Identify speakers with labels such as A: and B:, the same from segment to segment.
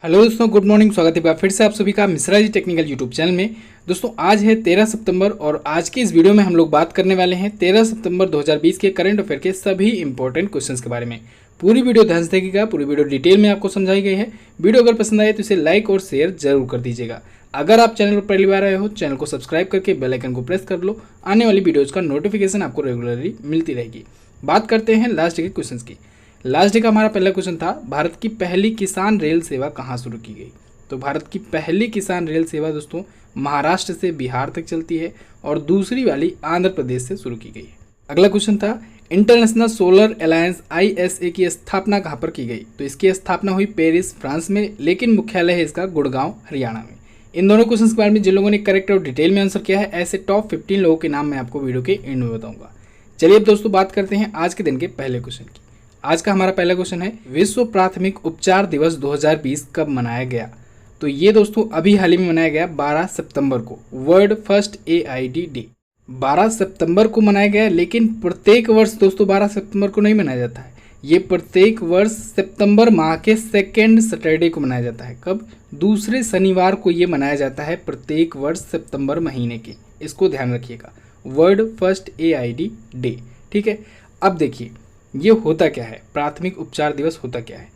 A: Hello दोस्तों, good morning. स्वागत है फिर से आप सभी का Mishra ji technical YouTube channel में। दोस्तों आज है 13 सितंबर और आज की इस वीडियो में हम लोग बात करने वाले हैं 13 सितंबर 2020 के करंट अफेयर के सभी इंपॉर्टेंट क्वेश्चंस के बारे में। पूरी वीडियो ध्यान से देखिएगा, पूरी वीडियो डिटेल में आपको समझाई गई है। वीडियो अगर पसंद आए तो इसे लाइक और शेयर जरूर कर दीजिएगा। अगर आप चैनल पर पहली बार आए हो, चैनल को सब्सक्राइब करके बेल आइकन को प्रेस कर लो। आने वाली वीडियोज़ का नोटिफिकेशन आपको रेगुलरली मिलती रहेगी। बात करते हैं लास्ट डे के क्वेश्चन की। लास्ट डे का हमारा पहला क्वेश्चन था, भारत की पहली किसान रेल सेवा कहाँ शुरू की गई। तो भारत की पहली किसान रेल सेवा दोस्तों महाराष्ट्र से बिहार तक चलती है और दूसरी वाली आंध्र प्रदेश से शुरू की गई है। अगला क्वेश्चन था, इंटरनेशनल सोलर अलायंस ISA की स्थापना कहाँ पर की गई। तो इसकी स्थापना हुई पेरिस फ्रांस में, लेकिन मुख्यालय है इसका गुड़गांव हरियाणा में। इन दोनों क्वेश्चन के बारे में जिन लोगों ने करेक्ट और डिटेल में आंसर किया है, ऐसे टॉप 15 लोगों के नाम मैं आपको वीडियो के एंड में बताऊंगा। चलिए अब दोस्तों बात करते हैं आज के दिन के पहले क्वेश्चन की। आज का हमारा पहला क्वेश्चन है, विश्व प्राथमिक उपचार दिवस 2020 कब मनाया गया। तो ये दोस्तों अभी हाल ही में मनाया गया 12 सितंबर को, वर्ल्ड फर्स्ट AID डे 12 सितंबर को मनाया गया। लेकिन प्रत्येक वर्ष दोस्तों 12 सितंबर को नहीं मनाया जाता है, ये प्रत्येक वर्ष सितंबर माह के सेकेंड सैटरडे को मनाया जाता है। कब? दूसरे शनिवार को ये मनाया जाता है प्रत्येक वर्ष सितंबर महीने के। इसको ध्यान रखिएगा, वर्ल्ड फर्स्ट AID डे। ठीक है, अब देखिए ये होता क्या है, प्राथमिक उपचार दिवस होता क्या है।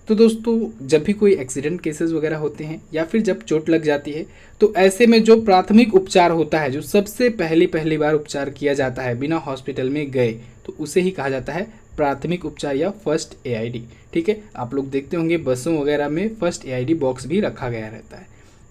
A: तो दोस्तों जब भी कोई एक्सीडेंट केसेस वगैरह होते हैं या फिर जब चोट लग जाती है, तो ऐसे में जो प्राथमिक उपचार होता है, जो सबसे पहली बार उपचार किया जाता है बिना हॉस्पिटल में गए, तो उसे ही कहा जाता है प्राथमिक उपचार या फर्स्ट AID। ठीक है, आप लोग देखते होंगे बसों वगैरह में फर्स्ट AID बॉक्स भी रखा गया रहता है।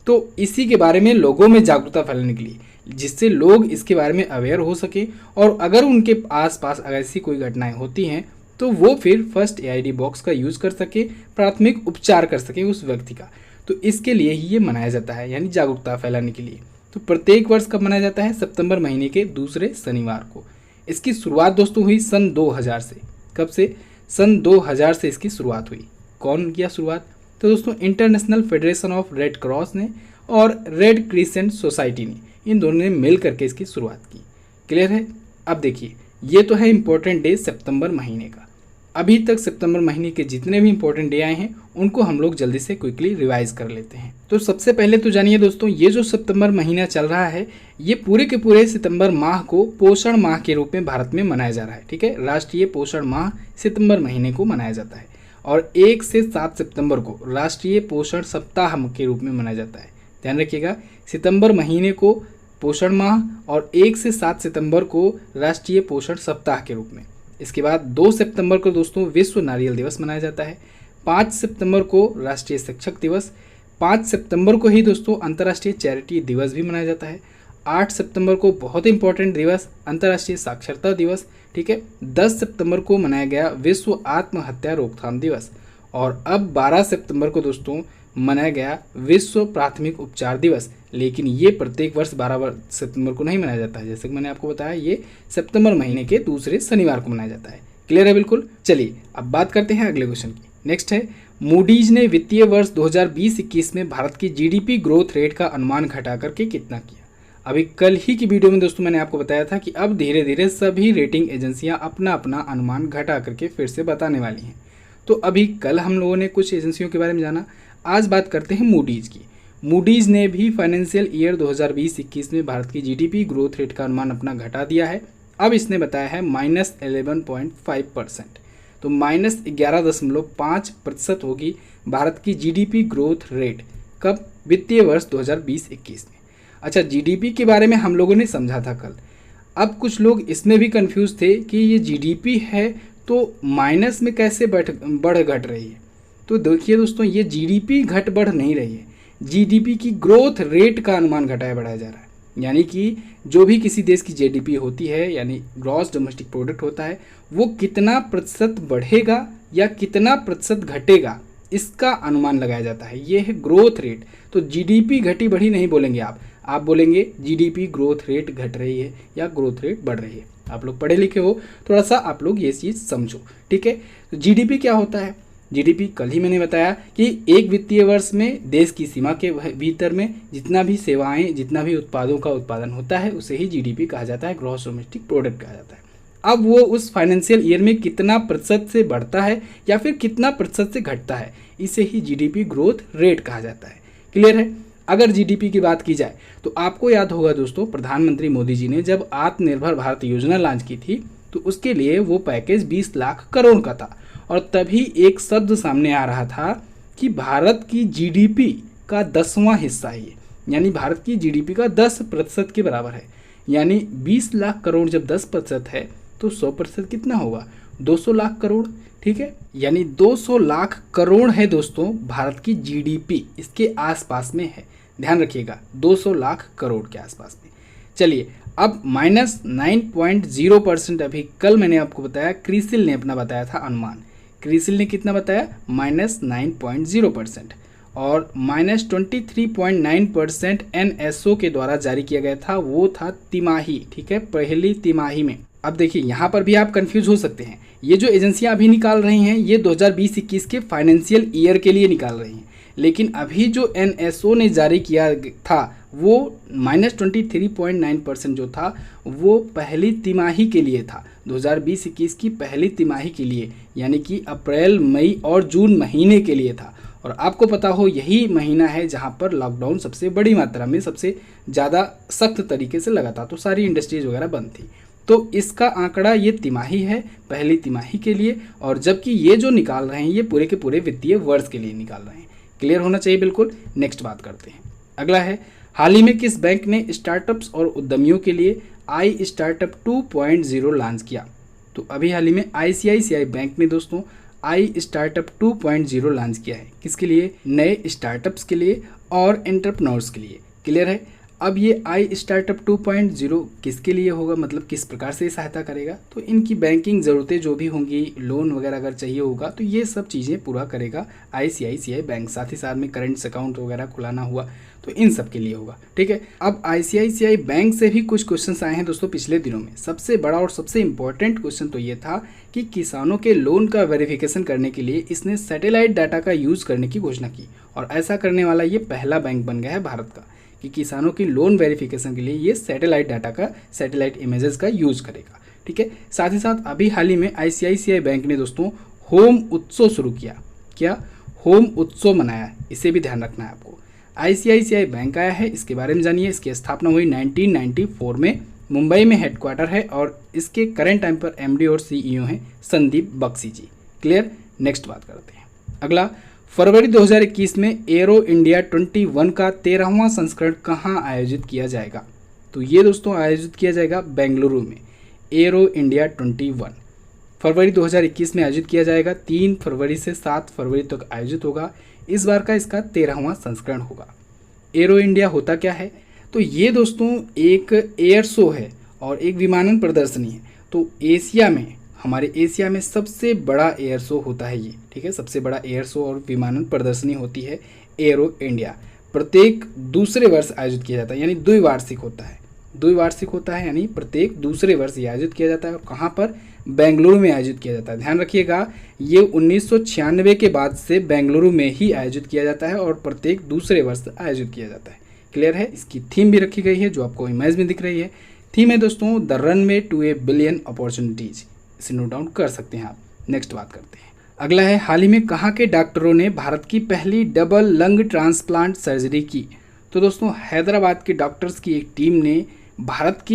A: तो इसी के बारे में लोगों में जागरूकता फैलाने के लिए, जिससे लोग इसके बारे में अवेयर हो सके और अगर उनके आसपास ऐसी कोई घटनाएं होती हैं तो वो फिर फर्स्ट AID बॉक्स का यूज़ कर सके, प्राथमिक उपचार कर सके उस व्यक्ति का। तो इसके लिए ही ये मनाया जाता है, यानी जागरूकता फैलाने के लिए। तो प्रत्येक वर्ष कब मनाया जाता है? सितंबर महीने के दूसरे शनिवार को। इसकी शुरुआत दोस्तों हुई सन 2000 से। कब से? सन 2000 से इसकी शुरुआत हुई। कौन किया शुरुआत? तो दोस्तों international federation of red cross ने और रेड क्रिसेंट सोसाइटी ने, इन दोनों ने मिल करके इसकी शुरुआत की। क्लियर है? अब देखिए ये तो है इंपॉर्टेंट डे सितंबर महीने का। अभी तक सितंबर महीने के जितने भी इंपॉर्टेंट डे आए हैं उनको हम लोग जल्दी से क्विकली रिवाइज कर लेते हैं। तो सबसे पहले तो जानिए दोस्तों, ये जो सितंबर महीना चल रहा है, ये पूरे के पूरे सितंबर माह को पोषण माह के रूप में भारत में मनाया जा रहा है। ठीक है, राष्ट्रीय पोषण माह सितंबर महीने को मनाया जाता है और 1 से 7 सितंबर को राष्ट्रीय पोषण सप्ताह के रूप में मनाया जाता है। ध्यान रखिएगा, सितंबर महीने को पोषण माह और 1 से 7 सितंबर को राष्ट्रीय पोषण सप्ताह के रूप में। इसके बाद 2 सितंबर को दोस्तों विश्व नारियल दिवस मनाया जाता है। 5 सितंबर को राष्ट्रीय शिक्षक दिवस। 5 सितंबर को ही दोस्तों अंतर्राष्ट्रीय चैरिटी दिवस भी मनाया जाता है। 8 सितंबर को बहुत इंपॉर्टेंट दिवस, अंतर्राष्ट्रीय साक्षरता दिवस। ठीक है, 10 सितंबर को मनाया गया विश्व आत्महत्या रोकथाम दिवस। और अब 12 सितंबर को दोस्तों मनाया गया विश्व प्राथमिक उपचार दिवस। लेकिन ये प्रत्येक वर्ष 12 सितंबर को नहीं मनाया जाता है, जैसे कि मैंने आपको बताया ये सितंबर महीने के दूसरे शनिवार को मनाया जाता है। क्लियर है बिल्कुल? चलिए अब बात करते हैं अगले क्वेश्चन की। नेक्स्ट है, मूडीज ने वित्तीय वर्ष 2020-21 में भारत की GDP ग्रोथ रेट का अनुमान घटा करके कितना किया। अभी कल ही की वीडियो में दोस्तों मैंने आपको बताया था कि अब धीरे धीरे सभी रेटिंग एजेंसियां अपना अपना अनुमान घटा करके फिर से बताने वाली हैं। तो अभी कल हम लोगों ने कुछ एजेंसियों के बारे में जाना, आज बात करते हैं मूडीज की। मूडीज ने भी फाइनेंशियल ईयर 2020-21 में भारत की GDP ग्रोथ रेट का अनुमान अपना घटा दिया है। अब इसने बताया है -11.5%। तो -11.5% होगी भारत की GDP ग्रोथ रेट। कब? वित्तीय वर्ष 2020-21 में। अच्छा, GDP के बारे में हम लोगों ने समझा था कल। अब कुछ लोग इसमें भी कंफ्यूज थे कि ये GDP है तो माइनस में कैसे बढ़ घट रही है। तो देखिए दोस्तों, ये GDP घट बढ़ नहीं रही है, GDP की ग्रोथ रेट का अनुमान घटाया बढ़ाया जा रहा है। यानी कि जो भी किसी देश की GDP होती है, यानी ग्रॉस डोमेस्टिक प्रोडक्ट होता है, वो कितना प्रतिशत बढ़ेगा या कितना प्रतिशत घटेगा, इसका अनुमान लगाया जाता है। ये है ग्रोथ रेट। तो GDP घटी बढ़ी नहीं बोलेंगे आप बोलेंगे GDP ग्रोथ रेट घट रही है या ग्रोथ रेट बढ़ रही है। आप लोग पढ़े लिखे हो, थोड़ा सा आप लोग ये चीज़ समझो। ठीक है, तो GDP क्या होता है? GDP कल ही मैंने बताया कि एक वित्तीय वर्ष में देश की सीमा के भीतर में जितना भी सेवाएं, जितना भी उत्पादों का उत्पादन होता है, उसे ही GDP कहा जाता है, ग्रॉस डोमेस्टिक प्रोडक्ट कहा जाता है। अब वो उस फाइनेंशियल ईयर में कितना प्रतिशत से बढ़ता है या फिर कितना प्रतिशत से घटता है, इसे ही जीडीपी ग्रोथ रेट कहा जाता है। क्लियर है। अगर जीडीपी की बात की जाए तो आपको याद होगा दोस्तों, प्रधानमंत्री मोदी जी ने जब आत्मनिर्भर भारत योजना लॉन्च की थी तो उसके लिए वो पैकेज 20 लाख करोड़ का था, और तभी एक शब्द सामने आ रहा था कि भारत की जीडीपी का 10वां हिस्सा है ये, यानी भारत की जीडीपी का 10% के बराबर है। यानी 20 लाख करोड़ जब 10% है तो 100% कितना होगा, 200 लाख करोड़। ठीक है, यानी 200 लाख करोड़ है दोस्तों भारत की जीडीपी, इसके आसपास में है। ध्यान रखिएगा, 200 लाख करोड़ के आसपास में। चलिए अब -9.0% अभी कल मैंने आपको बताया, क्रिसिल ने अपना बताया था अनुमान। क्रिसिल ने कितना बताया, -9.0%, और -23.9% एनएसओ के द्वारा जारी किया गया था, वो था तिमाही। ठीक है, पहली तिमाही में। अब देखिए यहाँ पर भी आप कंफ्यूज हो सकते हैं, ये जो एजेंसियां अभी निकाल रही हैं ये 2020-21 के फाइनेंशियल ईयर के लिए निकाल रही हैं, लेकिन अभी जो एनएसओ ने जारी किया था वो -23.9% जो था वो पहली तिमाही के लिए था, 2020-21 की पहली तिमाही के लिए, यानी कि अप्रैल, मई और जून महीने के लिए था। और आपको पता हो यही महीना है जहां पर लॉकडाउन सबसे बड़ी मात्रा में, सबसे ज़्यादा सख्त तरीके से लगा था, तो सारी इंडस्ट्रीज वगैरह बंद थी। तो इसका आंकड़ा ये तिमाही है, पहली तिमाही के लिए, और जबकि ये जो निकाल रहे हैं ये पूरे के पूरे वित्तीय वर्ष के लिए निकाल रहे हैं। क्लियर होना चाहिए बिल्कुल। नेक्स्ट बात करते हैं। अगला है, हाल ही में किस बैंक ने स्टार्टअप्स और उद्यमियों के लिए आई स्टार्टअप 2.0 लॉन्च किया? तो अभी हाल ही में आईसीआईसीआई बैंक ने दोस्तों आई स्टार्टअप 2.0 लॉन्च किया है। किसके लिए? नए स्टार्टअप्स के लिए और एंटरप्रेन्योर्स के लिए। क्लियर है। अब ये आई स्टार्टअप 2.0 किसके लिए होगा, मतलब किस प्रकार से सहायता करेगा? तो इनकी बैंकिंग ज़रूरतें जो भी होंगी, लोन वगैरह अगर चाहिए होगा तो ये सब चीज़ें पूरा करेगा आईसीआईसीआई बैंक। साथ ही साथ में करेंट्स अकाउंट वगैरह खुलाना हुआ तो इन सब के लिए होगा। ठीक है। अब आईसीआईसीआई बैंक से भी कुछ क्वेश्चंस आए हैं दोस्तों पिछले दिनों में। सबसे बड़ा और सबसे इंपॉर्टेंट क्वेश्चन तो ये था कि किसानों के लोन का वेरिफिकेशन करने के लिए इसने सैटेलाइट डाटा का यूज़ करने की घोषणा की, और ऐसा करने वाला ये पहला बैंक बन गया है भारत का कि किसानों की लोन वेरिफिकेशन के लिए ये सैटेलाइट डाटा का, सैटेलाइट इमेजेस का यूज़ करेगा। ठीक है। साथ ही साथ अभी हाल ही में आईसीआईसीआई बैंक ने दोस्तों होम उत्सव शुरू किया। क्या? होम उत्सव मनाया, इसे भी ध्यान रखना है आपको। आईसीआईसीआई बैंक आया है, इसके बारे में जानिए। इसकी स्थापना हुई 1994 में, मुंबई में हेडक्वार्टर है, और इसके करेंट टाइम पर एमडी और सीईओ हैं संदीप बख्शी जी। क्लियर। नेक्स्ट बात करते हैं। अगला, फरवरी 2021 में एरो इंडिया 21 का 13वां संस्करण कहाँ आयोजित किया जाएगा? तो ये दोस्तों आयोजित किया जाएगा बेंगलुरु में। एरो इंडिया 21 फरवरी 2021 में आयोजित किया जाएगा। 3 फरवरी से 7 फरवरी तक आयोजित होगा। इस बार का इसका 13वां संस्करण होगा। एरो इंडिया होता क्या है? तो ये दोस्तों एक एयर शो है और एक विमानन प्रदर्शनी है। तो एशिया में, हमारे एशिया में सबसे बड़ा एयर शो होता है ये। ठीक है, सबसे बड़ा एयर शो और विमानन प्रदर्शनी होती है एरो इंडिया। प्रत्येक दूसरे वर्ष आयोजित किया जाता है, यानी द्विवार्षिक होता है। द्विवार्षिक होता है यानी प्रत्येक दूसरे वर्ष ये आयोजित किया जाता है। और कहाँ पर? बेंगलुरु में आयोजित किया जाता है। ध्यान रखिएगा, ये 1996 के बाद से बेंगलुरु में ही आयोजित किया जाता है और प्रत्येक दूसरे वर्ष आयोजित किया जाता है। क्लियर है। इसकी थीम भी रखी गई है जो आपको इमेज में दिख रही है। थीम है दोस्तों the runway to a billion opportunities. इसे नोट डाउन कर सकते हैं आप। नेक्स्ट बात करते हैं। अगला है, हाल ही में कहाँ के डॉक्टरों ने भारत की पहली डबल लंग ट्रांसप्लांट सर्जरी की? तो दोस्तों हैदराबाद के डॉक्टर्स की एक टीम ने भारत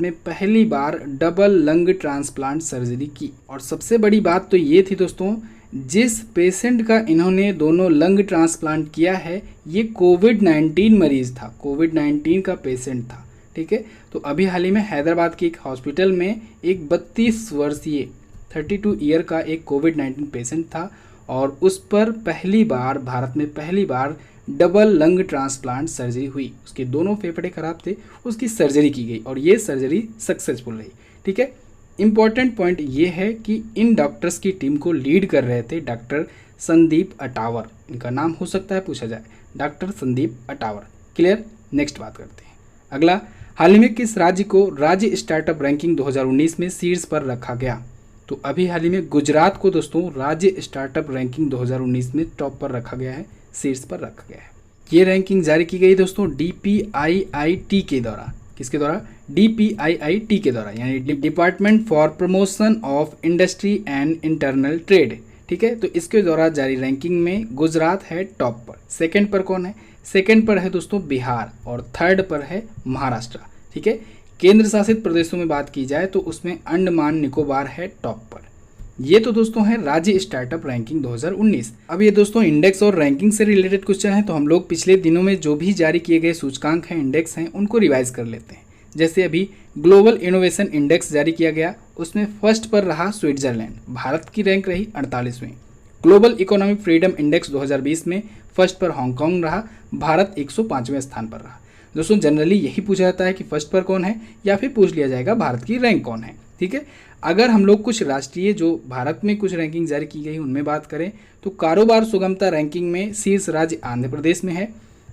A: में पहली बार डबल लंग ट्रांसप्लांट सर्जरी की। और सबसे बड़ी बात तो ये थी दोस्तों, जिस पेशेंट का इन्होंने दोनों लंग ट्रांसप्लांट किया है ये कोविड-19 मरीज था, कोविड-19 का पेशेंट था। ठीक है। तो अभी हाल ही में हैदराबाद के एक हॉस्पिटल में एक 32 वर्षीय 32 ईयर का एक कोविड-19 पेशेंट था, और उस पर भारत में पहली बार डबल लंग ट्रांसप्लांट सर्जरी हुई। उसके दोनों फेफड़े खराब थे, उसकी सर्जरी की गई और ये सर्जरी सक्सेसफुल रही। ठीक है। इम्पॉर्टेंट पॉइंट ये है कि इन डॉक्टर्स की टीम को लीड कर रहे थे डॉक्टर संदीप अटावर। इनका नाम हो सकता है पूछा जाए, डॉक्टर संदीप अटावर। क्लियर। नेक्स्ट बात करते हैं। अगला, हाल ही में किस राज्य को राज्य स्टार्टअप रैंकिंग 2019 में शीर्ष पर रखा गया? तो अभी हाल ही में गुजरात को दोस्तों राज्य स्टार्टअप रैंकिंग 2019 में टॉप पर रखा गया है, शीर्ष पर रखा गया है। ये रैंकिंग जारी की गई दोस्तों DPIIT के द्वारा। किसके द्वारा? DPIIT के द्वारा, यानी department for promotion of industry and internal trade, ठीक है। तो इसके द्वारा जारी रैंकिंग में गुजरात है टॉप पर। सेकंड पर कौन है? सेकंड पर है दोस्तों बिहार और थर्ड पर है महाराष्ट्र, ठीक है। केंद्र शासित प्रदेशों में बात की जाए तो उसमें अंडमान निकोबार है टॉप पर। ये तो दोस्तों है राज्य स्टार्टअप रैंकिंग 2019। अब ये दोस्तों इंडेक्स और रैंकिंग से रिलेटेड क्वेश्चन है, तो हम लोग पिछले दिनों में जो भी जारी किए गए सूचकांक हैं, इंडेक्स हैं, उनको रिवाइज कर लेते हैं। जैसे अभी ग्लोबल इनोवेशन इंडेक्स जारी किया गया, उसमें फर्स्ट पर रहा स्विट्जरलैंड, भारत की रैंक रही 48वीं। ग्लोबल इकोनॉमिक फ्रीडम इंडेक्स 2020 में फर्स्ट पर हांगकांग रहा, भारत 105वें स्थान पर रहा। दोस्तों जनरली यही पूछा जाता है कि फर्स्ट पर कौन है, या फिर पूछ लिया जाएगा भारत की रैंक कौन है, ठीक है। अगर हम लोग कुछ राष्ट्रीय जो भारत में कुछ रैंकिंग जारी की गई उनमें बात करें तो कारोबार सुगमता रैंकिंग में शीर्ष राज्य आंध्र प्रदेश में है,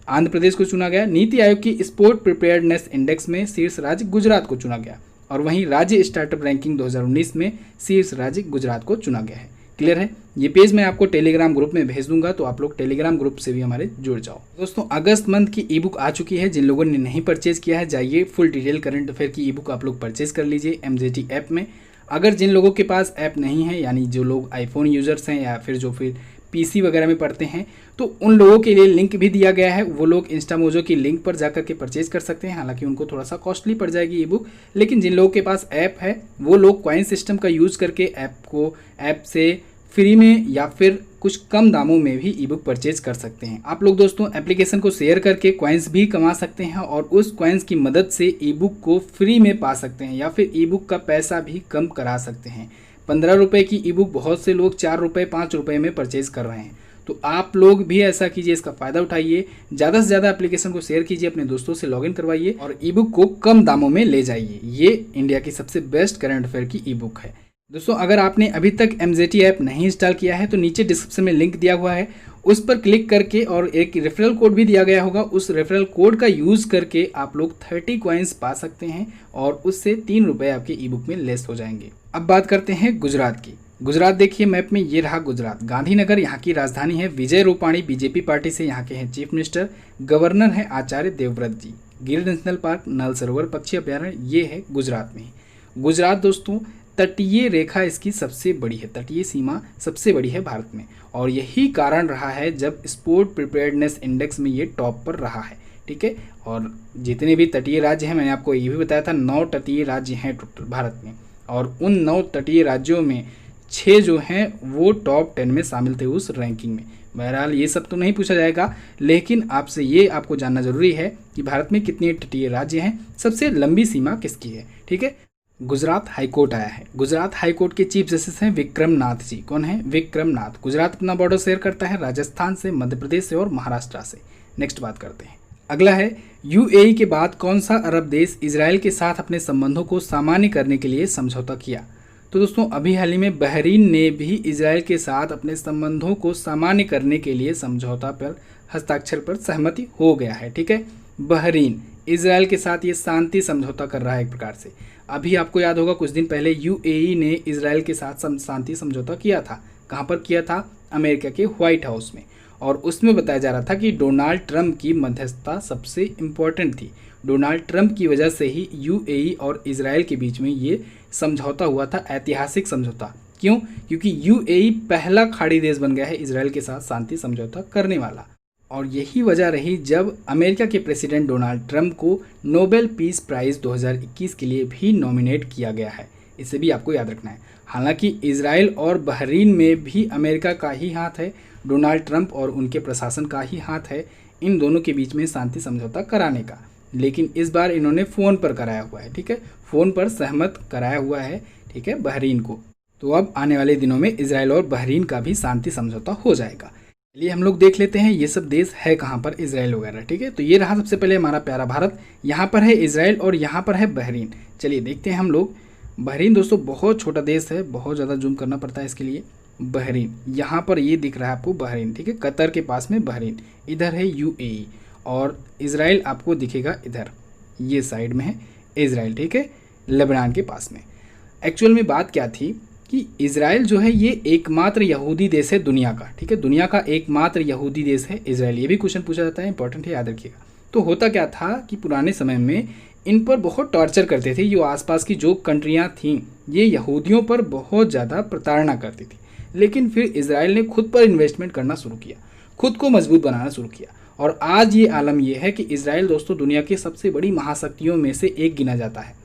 A: आंध्र प्रदेश को चुना गया। नीति आयोग की स्पोर्ट प्रिपेयर्डनेस इंडेक्स में शीर्ष राज्य गुजरात को चुना गया, और वहीं राज्य स्टार्टअप रैंकिंग 2019 में शीर्ष राज्य गुजरात को चुना गया है। क्लियर है? ये पेज मैं आपको टेलीग्राम ग्रुप में भेज दूंगा, तो आप लोग टेलीग्राम ग्रुप से भी हमारे जुड़ जाओ। दोस्तों अगस्त मंथ की ई बुक आ चुकी है, जिन लोगों ने नहीं परचेज किया है जाइए फुल डिटेल करंट अफेयर की ई बुक आप लोग परचेज कर लीजिए MJT ऐप में। अगर जिन लोगों के पास ऐप नहीं है, यानी जो लोग आईफोन यूजर्स हैं या फिर जो फिर PC वगैरह में पढ़ते हैं, तो उन लोगों के लिए लिंक भी दिया गया है। वो लोग इंस्टामोजो की लिंक पर जाकर के परचेज कर सकते हैं। हालांकि उनको थोड़ा सा कॉस्टली पड़ जाएगी ई बुक, लेकिन जिन लोगों के पास ऐप है वो लोग कॉइन सिस्टम का यूज़ करके ऐप से फ्री में या फिर कुछ कम दामों में भी ई बुक परचेज कर सकते हैं। आप लोग दोस्तों एप्लीकेशन को शेयर करके कॉइन्स भी कमा सकते हैं, और उस कॉइन्स की मदद से ई बुक को फ्री में पा सकते हैं, या फिर ई बुक का पैसा भी कम करा सकते हैं। 15 रुपये की ई बुक बहुत से लोग 4 रुपये 5 रुपये में परचेज कर रहे हैं, तो आप लोग भी ऐसा कीजिए, इसका फ़ायदा उठाइए। ज़्यादा से ज़्यादा एप्लीकेशन को शेयर कीजिए, अपने दोस्तों से लॉगिन करवाइए और ई बुक को कम दामों में ले जाइए। ये इंडिया की सबसे बेस्ट करंट अफेयर की ई बुक है। दोस्तों अगर आपने अभी तक MJT ऐप नहीं इंस्टॉल किया है तो नीचे डिस्क्रिप्शन में लिंक दिया हुआ है, उस पर क्लिक करके, और एक रेफरल कोड भी दिया गया होगा, उस रेफरल कोड का यूज़ करके आप लोग 30 कॉइन्स पा सकते हैं, और उससे 3 रुपये आपके ई बुक में लेस हो जाएंगे। अब बात करते हैं गुजरात की। गुजरात देखिए मैप में, ये रहा गुजरात। गांधीनगर यहाँ की राजधानी है। विजय रूपाणी BJP पार्टी से यहाँ के हैं चीफ मिनिस्टर। गवर्नर है आचार्य देवव्रत जी। गिर नेशनल पार्क, नल सरोवर पक्षी अभ्यारण्य, ये है गुजरात में। गुजरात दोस्तों तटीय रेखा इसकी सबसे बड़ी है, तटीय सीमा सबसे बड़ी है भारत में, और यही कारण रहा है जब स्पोर्ट प्रिपेयर्डनेस इंडेक्स में ये टॉप पर रहा है, ठीक है। और जितने भी तटीय राज्य हैं, मैंने आपको ये भी बताया था 9 तटीय राज्य हैं टोटल भारत में, और उन 9 तटीय राज्यों में 6 जो हैं वो टॉप 10 में शामिल थे उस रैंकिंग में। बहरहाल ये सब तो नहीं पूछा जाएगा, लेकिन आपसे ये आपको जानना जरूरी है कि भारत में कितने तटीय राज्य हैं, सबसे लंबी सीमा किसकी है, ठीक है। गुजरात हाईकोर्ट आया है। गुजरात हाईकोर्ट के चीफ जस्टिस हैं विक्रम नाथ जी। कौन है? विक्रम नाथ। गुजरात अपना बॉर्डर शेयर करता है राजस्थान से, मध्य प्रदेश से और महाराष्ट्र से। नेक्स्ट बात करते हैं। अगला है UAE के बाद कौन सा अरब देश इजराइल के साथ अपने संबंधों को सामान्य करने के लिए समझौता किया? तो दोस्तों अभी हाल ही में बहरीन ने भी इजराइल के साथ अपने संबंधों को सामान्य करने के लिए समझौता पर हस्ताक्षर पर सहमति हो गया है, ठीक है। बहरीन इजराइल के साथ ये शांति समझौता कर रहा है एक प्रकार से। अभी आपको याद होगा कुछ दिन पहले UAE ने इजराइल के साथ शांति समझौता किया था। कहाँ पर किया था? अमेरिका के व्हाइट हाउस में, और उसमें बताया जा रहा था कि डोनाल्ड ट्रंप की मध्यस्थता सबसे इम्पोर्टेंट थी। डोनाल्ड ट्रंप की वजह से ही UAE और इजराइल के बीच में ये समझौता हुआ था, ऐतिहासिक समझौता। क्यों? क्योंकि UAE पहला खाड़ी देश बन गया है इजराइल के साथ शांति समझौता करने वाला, और यही वजह रही जब अमेरिका के प्रेसिडेंट डोनाल्ड ट्रंप को नोबेल पीस प्राइज़ 2021 के लिए भी नॉमिनेट किया गया है। इसे भी आपको याद रखना है। हालांकि इजराइल और बहरीन में भी अमेरिका का ही हाथ है, डोनाल्ड ट्रंप और उनके प्रशासन का ही हाथ है इन दोनों के बीच में शांति समझौता कराने का, लेकिन इस बार इन्होंने फ़ोन पर कराया हुआ है, ठीक है। फ़ोन पर सहमत कराया हुआ है, ठीक है, बहरीन को। तो अब आने वाले दिनों में इजराइल और बहरीन का भी शांति समझौता हो जाएगा। चलिए हम लोग देख लेते हैं ये सब देश है कहाँ पर, इजराइल वगैरह, ठीक है। तो ये रहा सबसे पहले हमारा प्यारा भारत, यहाँ पर है इजराइल और यहाँ पर है बहरीन। चलिए देखते हैं हम लोग। बहरीन दोस्तों बहुत छोटा देश है, बहुत ज़्यादा जूम करना पड़ता है इसके लिए। बहरीन यहाँ पर ये दिख रहा है आपको बहरीन, ठीक है, कतर के पास में बहरीन। इधर है UAE और इजराइल आपको दिखेगा इधर, ये साइड में है इजराइल, ठीक है, लेबनान के पास में। एक्चुअल में बात क्या थी कि इजराइल जो है ये एकमात्र यहूदी देश है दुनिया का, ठीक है, दुनिया का एकमात्र यहूदी देश है इजराइल। ये भी क्वेश्चन पूछा जाता है, इंपॉर्टेंट है, याद रखिएगा। तो होता क्या था कि पुराने समय में इन पर बहुत टॉर्चर करते थे। जो आसपास की जो कंट्रियां थीं ये यहूदियों पर बहुत ज़्यादा प्रताड़ना करती थी। लेकिन फिर इजराइल ने खुद पर इन्वेस्टमेंट करना शुरू किया, खुद को मजबूत बनाना शुरू किया, और आज ये आलम यह है कि इजराइल दोस्तों दुनिया की सबसे बड़ी महाशक्तियों में से एक गिना जाता है।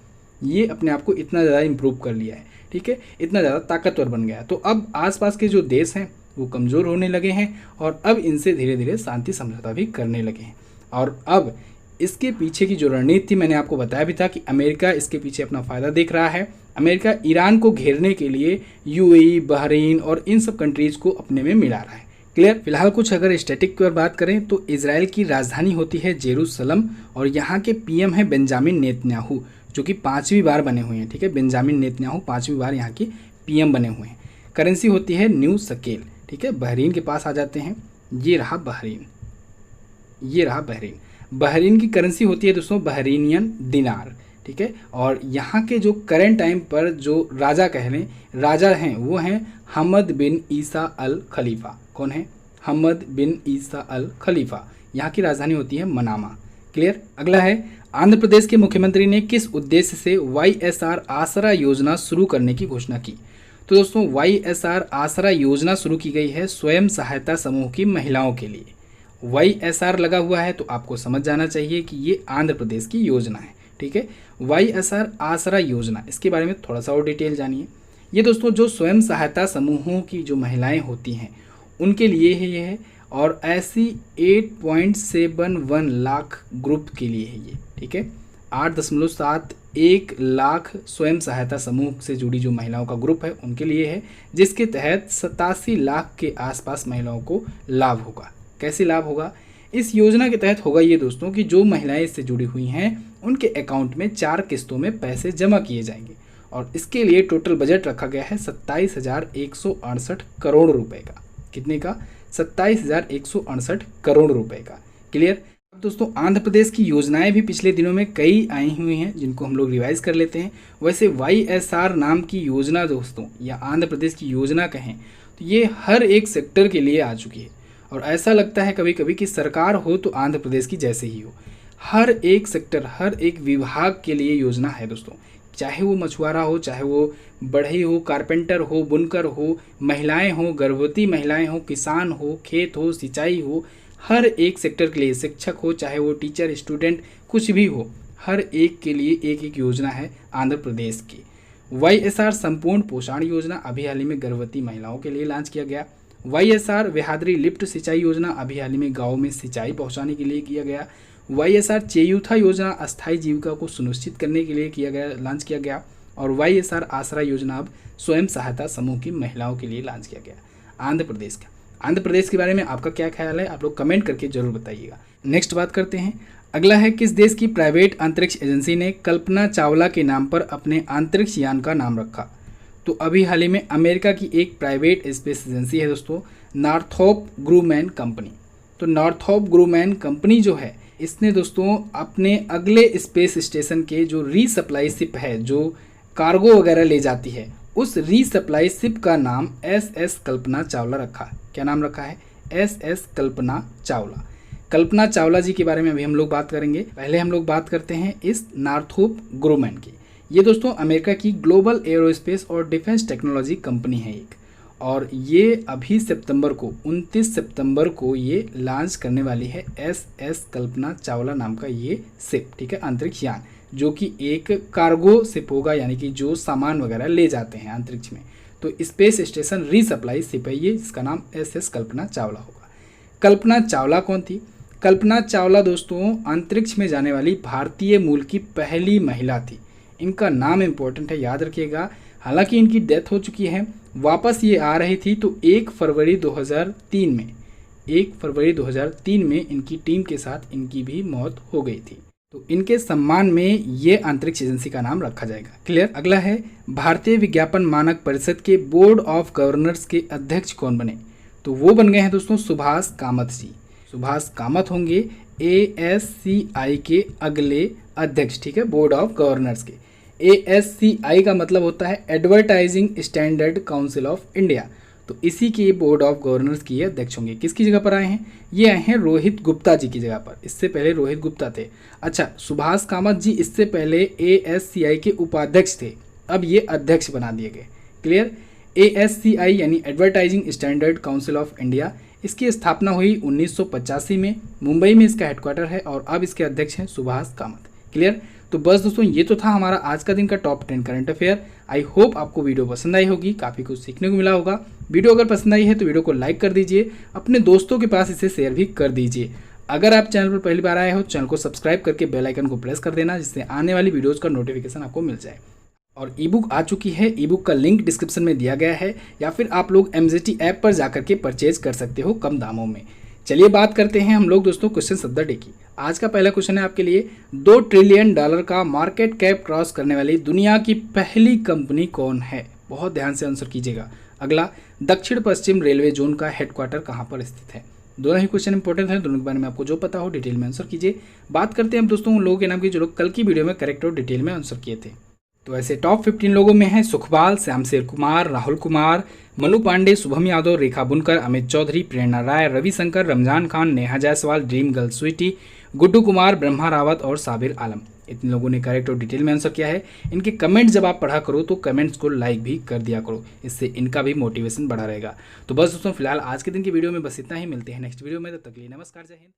A: ये अपने आप को इतना ज़्यादा इम्प्रूव कर लिया है, ठीक है, इतना ज़्यादा ताकतवर बन गया है। तो अब आसपास के जो देश हैं वो कमज़ोर होने लगे हैं और अब इनसे धीरे धीरे शांति समझौता भी करने लगे हैं। और अब इसके पीछे की जो रणनीति थी मैंने आपको बताया भी था कि अमेरिका इसके पीछे अपना फ़ायदा देख रहा है। अमेरिका ईरान को घेरने के लिए यूएई, बहरीन और इन सब कंट्रीज़ को अपने में मिला रहा है। क्लियर। फिलहाल कुछ अगर स्टैटिक की बात करें तो इजराइल की राजधानी होती है जेरूसलम और यहाँ के पीएम है बेंजामिन नेतन्याहू, जो कि 5वीं बार बने हुए हैं, ठीक है। बेंजामिन नेतन्याहू 5वीं बार यहाँ के पीएम बने हुए हैं। करेंसी होती है न्यू शकेल, ठीक है। बहरीन के पास आ जाते हैं, ये रहा बहरीन, ये रहा बहरीन। बहरीन की करेंसी होती है दोस्तों बहरीनियन दिनार, ठीक है। और यहाँ के जो करंट टाइम पर जो राजा कह लें राजा हैं वो हैं हमद बिन ईसा अल खलीफा। कौन है? हमद बिन ईसा अल खलीफा। यहाँ की राजधानी होती है मनामा। क्लियर। अगला है आंध्र प्रदेश के मुख्यमंत्री ने किस उद्देश्य से YSR आसरा योजना शुरू करने की घोषणा की? तो दोस्तों YSR आसरा योजना शुरू की गई है स्वयं सहायता समूह की महिलाओं के लिए। YSR लगा हुआ है तो आपको समझ जाना चाहिए कि ये आंध्र प्रदेश की योजना है, ठीक है। YSR आसरा योजना, इसके बारे में थोड़ा सा और डिटेल जानिए। ये दोस्तों जो स्वयं सहायता समूहों की जो महिलाएं होती हैं उनके लिए है ये है, और ऐसी 8.71 लाख ग्रुप के लिए है ये, ठीक है। 8.71 लाख स्वयं सहायता समूह से जुड़ी जो महिलाओं का ग्रुप है उनके लिए है, जिसके तहत 87 लाख के आसपास महिलाओं को लाभ होगा। कैसे लाभ होगा? इस योजना के तहत होगा ये दोस्तों कि जो महिलाएं इससे जुड़ी हुई हैं उनके अकाउंट में 4 किस्तों में पैसे जमा किए जाएंगे, और इसके लिए टोटल बजट रखा गया है 27,168 करोड़ रुपए का। कितने का? 27,168 करोड़ रुपए का। क्लियर। अब दोस्तों आंध्र प्रदेश की योजनाएं भी पिछले दिनों में कई आई हुई हैं जिनको हम लोग रिवाइज कर लेते हैं। वैसे YSR नाम की योजना दोस्तों या आंध्र प्रदेश की योजना कहें तो ये हर एक सेक्टर के लिए आ चुकी है, और ऐसा लगता है कभी कभी कि सरकार हो तो आंध्र प्रदेश की जैसे ही हो। हर एक सेक्टर, हर एक विभाग के लिए योजना है दोस्तों, चाहे वो मछुआरा हो, चाहे वो बढ़ई हो, कारपेंटर हो, बुनकर हो, महिलाएं हो, गर्भवती महिलाएं हो, किसान हो, खेत हो, सिंचाई हो, हर एक सेक्टर के लिए, शिक्षक हो, चाहे वो टीचर, स्टूडेंट, कुछ भी हो, हर एक के लिए एक एक योजना है आंध्र प्रदेश की। YSR संपूर्ण पोषण योजना अभी हाल ही में गर्भवती महिलाओं के लिए लॉन्च किया गया। YSR विहाद्री लिफ्ट सिंचाई योजना अभी हाल ही में गाँव में सिंचाई पहुँचाने के लिए किया गया। YSR चेयूथा योजना अस्थायी जीविका को सुनिश्चित करने के लिए किया गया, लॉन्च किया गया। और YSR आसरा योजना अब स्वयं सहायता समूह की महिलाओं के लिए लॉन्च किया गया आंध्र प्रदेश का। आंध्र प्रदेश के बारे में आपका क्या ख्याल है? आप लोग कमेंट करके जरूर बताइएगा। नेक्स्ट बात करते हैं। अगला है किस देश की प्राइवेट अंतरिक्ष एजेंसी ने कल्पना चावला के नाम पर अपने अंतरिक्ष यान का नाम रखा? तो अभी हाल ही में अमेरिका की एक प्राइवेट स्पेस एजेंसी है दोस्तों, नॉर्थरोप ग्रूमैन कंपनी। तो नॉर्थरोप ग्रूमैन कंपनी जो है इसने दोस्तों अपने अगले स्पेस स्टेशन के जो रीसप्लाई शिप है, जो कार्गो वगैरह ले जाती है, उस रीसप्लाई शिप का नाम SS कल्पना चावला रखा। क्या नाम रखा है? SS कल्पना चावला। कल्पना चावला जी के बारे में अभी हम लोग बात करेंगे। पहले हम लोग बात करते हैं इस नॉर्थरोप ग्रूमैन की। ये दोस्तों अमेरिका की ग्लोबल एरोस्पेस और डिफेंस टेक्नोलॉजी कंपनी है एक, और ये अभी सितंबर को 29 सितंबर को ये लॉन्च करने वाली है SS कल्पना चावला नाम का ये शिप, ठीक है, अंतरिक्ष यान, जो कि एक कार्गो शिप होगा, यानी कि जो सामान वगैरह ले जाते हैं अंतरिक्ष में। तो स्पेस स्टेशन रीसप्लाई शिप है ये, इसका नाम SS कल्पना चावला होगा। कल्पना चावला कौन थी? कल्पना चावला दोस्तों अंतरिक्ष में जाने वाली भारतीय मूल की पहली महिला थी। इनका नाम इम्पोर्टेंट है, याद रखिएगा। हालांकि इनकी डेथ हो चुकी है, वापस ये आ रही थी तो 1 फरवरी 2003 में इनकी टीम के साथ इनकी भी मौत हो गई थी। तो इनके सम्मान में ये अंतरिक्ष एजेंसी का नाम रखा जाएगा। क्लियर। अगला है भारतीय विज्ञापन मानक परिषद के बोर्ड ऑफ गवर्नर्स के अध्यक्ष कौन बने? तो वो बन गए हैं दोस्तों सुभाष कामत जी। सुभाष कामत होंगे ASCI के अगले अध्यक्ष, ठीक है, बोर्ड ऑफ गवर्नर्स के। ASCI का मतलब होता है advertising standard council of India. तो इसी के बोर्ड ऑफ गवर्नर्स की ये अध्यक्ष होंगे। किसकी जगह पर आए हैं? ये आए हैं रोहित गुप्ता जी की जगह पर। इससे पहले रोहित गुप्ता थे। अच्छा, सुभाष कामत जी इससे पहले ASCI के उपाध्यक्ष थे, अब ये अध्यक्ष बना दिए गए। क्लियर? ASCI यानी advertising standard council of India, इसकी स्थापना हुई 1985 में। मुंबई में इसका हेडक्वार्टर है और अब इसके अध्यक्ष हैं सुभाष कामत। क्लियर? तो बस दोस्तों, ये तो था हमारा आज का दिन का top 10 current affair. I hope आपको वीडियो पसंद आई होगी, काफ़ी कुछ सीखने को मिला होगा। वीडियो अगर पसंद आई है तो वीडियो को लाइक कर दीजिए, अपने दोस्तों के पास इसे शेयर भी कर दीजिए। अगर आप चैनल पर पहली बार आए हो, चैनल को सब्सक्राइब करके बेल आइकन को प्रेस कर देना, जिससे आने वाली वीडियोज़ का नोटिफिकेशन आपको मिल जाए। और ई बुक आ चुकी है, ई बुक का लिंक डिस्क्रिप्शन में दिया गया है, या फिर आप लोग MZT ऐप पर जाकर के परचेज कर सकते हो कम दामों में। चलिए बात करते हैं हम लोग दोस्तों क्वेश्चन ऑफ द डे की। आज का पहला क्वेश्चन है आपके लिए, $2 ट्रिलियन का मार्केट कैप क्रॉस करने वाली दुनिया की पहली कंपनी कौन है? बहुत ध्यान से आंसर कीजिएगा। अगला, दक्षिण पश्चिम रेलवे जोन का हेडक्वार्टर कहाँ पर स्थित है? दोनों ही क्वेश्चन इंपॉर्टेंट हैं, दोनों के बारे में आपको जो पता हो डिटेल में आंसर कीजिए। बात करते हैं अब दोस्तों उन लोगों के नाम की जो लोग कल की वीडियो में करेक्ट और डिटेल में आंसर किए थे। तो ऐसे टॉप 15 लोगों में हैं सुखपाल, श्यामशेर कुमार, राहुल कुमार, मनु पांडे, शुभम यादव, रेखा बुनकर, अमित चौधरी, प्रेरणा राय, रविशंकर, रमजान खान, नेहा जायसवाल, ड्रीम गर्ल स्वीटी, गुड्डू कुमार, ब्रह्मा रावत और साबिर आलम। इतने लोगों ने करेक्ट और डिटेल में आंसर किया है। इनके कमेंट जब आप पढ़ा करो तो कमेंट्स को लाइक भी कर दिया करो, इससे इनका भी मोटिवेशन बढ़ा रहेगा। तो बस दोस्तों, फिलहाल आज के दिन की वीडियो में बस इतना ही। मिलते हैं नेक्स्ट वीडियो में, तब तक के लिए नमस्कार, जय हिंद।